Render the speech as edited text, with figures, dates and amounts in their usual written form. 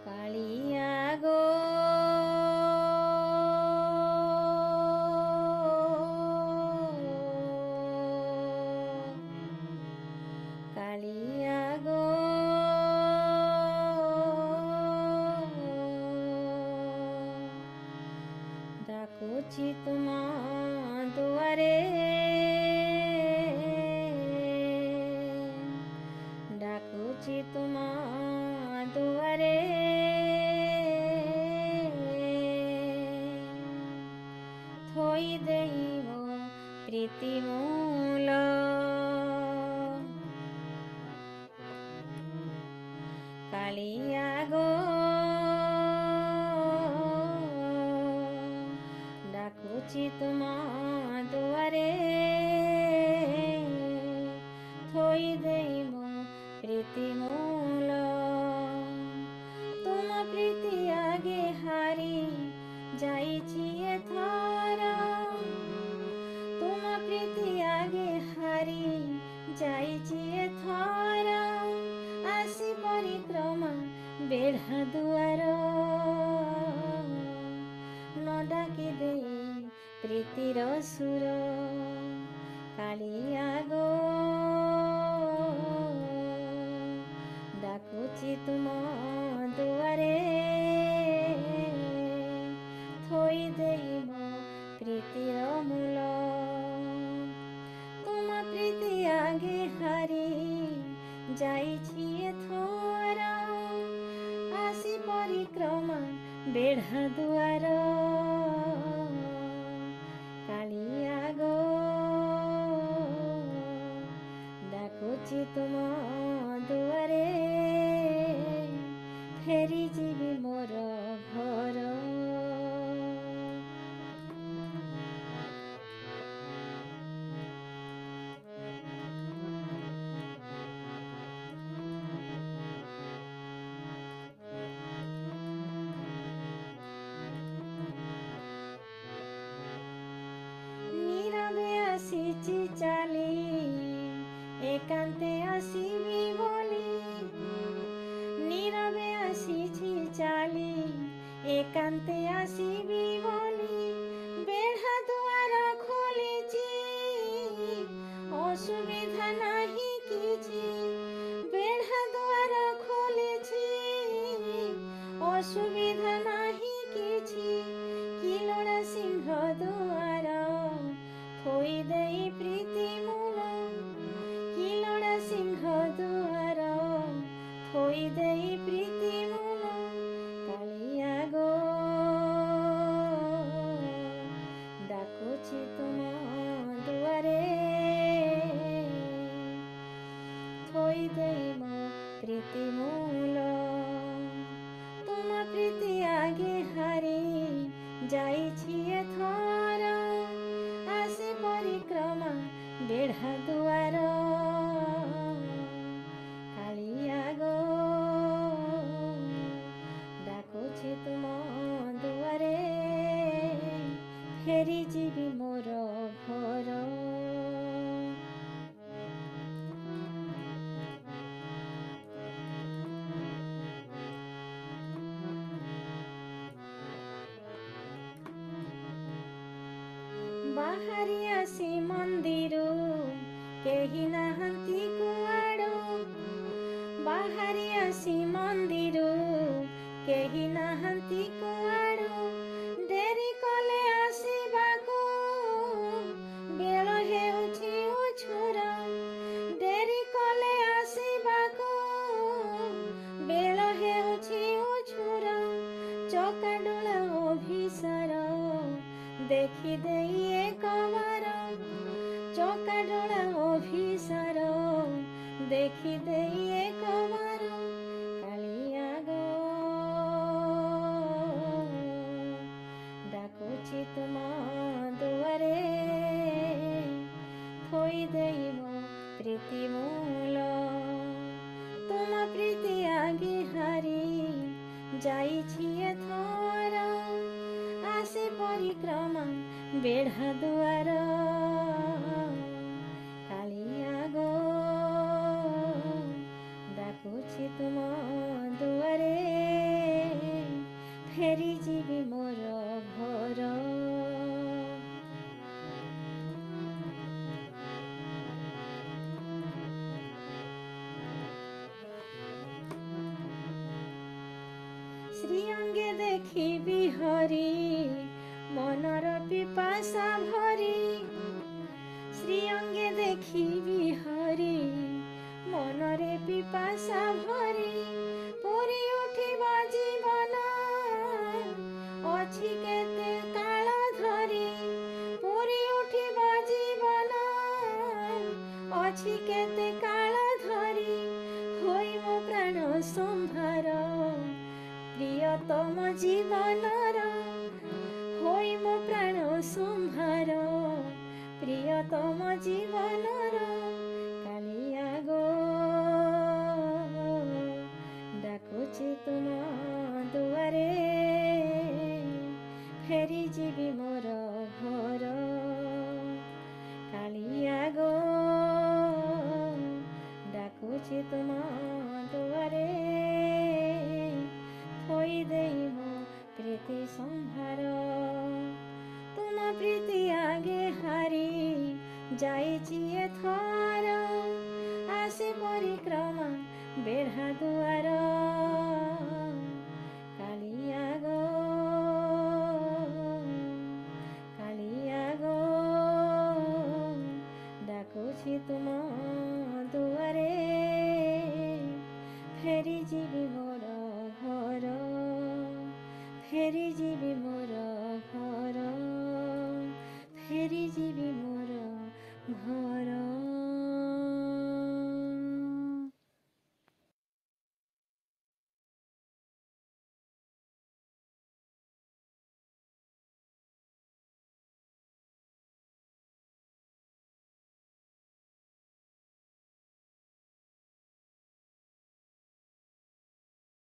कालिया गो कालिया गो डाकुची तुमा दुआरे डाकुची तुमा दुआरे थोई देव प्रीति मूल कालिया गो डाकुची तुमा दुआरे थोई देव प्रीति मूल तुम प्रीति आगे हारी जाइछि एथर तुम प्रीति आगे हारी जाइछि एथर आसी परिक्रमा बेढ़ा दुआर न डाकी दे प्रीतिर सुर कालिया गो डाकुची तुम दुआरे थोई देव प्रीतिर मूल तुम प्रीति आगे हारी जाइछि एथर आसी परिक्रमा बेढ़ा दुआर कालिया गो डाकुची तुम दुआरे फेरी जीवी मोर घर नीरवे आसीछि चाली एकांते आसीबी बोली नीरवे आसीछि चाली एकांते आसीबी बोली बेढ़ा दुआर खोलिछि असुविधा नाही किछि बेढ़ा दुआर खोलिछि असुविधा नाही किछि किलोड़ा सिंह दुआर थोई देई प्रीति मूल किलोड़ा सिंह दुआर थोई देई प्रीति मूल कालिया गो डाकुची तुम दुआरे थोई देई मो प्रीति मूल तुम प्रीति आगे हारी जाइछि एथर आसे परिक्रमा बेढ़ा दुआर कालिया गो डाकुछि तुम दुआरे फेरी जीवी मोर घर बाहारी आसी मंदिर केही नाहंती कुआड़ बाहारी आसी मंदिर केही नाहंती कुआड़ डेरी कले आसीबाकू बेल हेउछि उछुर डेरी कले आसीबाकू बेल हेउछि उछुर चकाडोला अभिसार देखी देई एकबार चकाडोला अभिसार देखी देई एकबार कालिया गो डाकुछि तुम ପରିକ୍ରମା ବେଢ଼ା ଦୁଆର କାଳିଆ ଗୋ ଡାକୁଛି ତୁମ ଦୁଆରେ ଫେରି ଯିବି ମୋର ଘର। ଶ୍ରୀଅଙ୍ଗେ ଦେଖିବି ହରି ମନର ପିପାସା ଭରି ଶ୍ରୀଅଙ୍ଗେ ଦେଖିବି ହରି ମନରେ ପିପାସା ଭରି ପୁରି ଉଠିବ ଜୀବନ ଅଛି କେତେ କାଳ ଧରି ପୁରି ଉଠିବ ଜୀବନ ଅଛି କେତେ କାଳ ଧରି ହୋଇ ମୋ ପ୍ରାଣ ସମ୍ଭାର ପ୍ରିୟତମ ଜୀବନର ହୋଇ ମୋ ପ୍ରାଣ ସମ୍ଭାର ପ୍ରିୟତମ ଜୀବନର କାଳିଆ ଗୋ ଡାକୁଛି ତୁମ ଦୁଆରେ ଫେରି ଯିବି ମୋର ଘର। କାଳିଆ ଗୋ ଡାକୁଛି ତୁମ ଦୁଆରେ ଥୋଇ ଦେଇ ମୋ ପ୍ରୀତି ସମ୍ଭାର। ତୁମ ପ୍ରୀତି ଆଗେ ହାରି ଯାଇଛି ଏଥର ଆସେ ପରିକ୍ରମା ବେଢ଼ା ଦୁଆର କାଳିଆ ଗୋ ଡାକୁଛି ତୁମ ଦୁଆରେ ଫେରି ଯିବି ମୋର ଘର ଫେରି ଯିବି ମୋ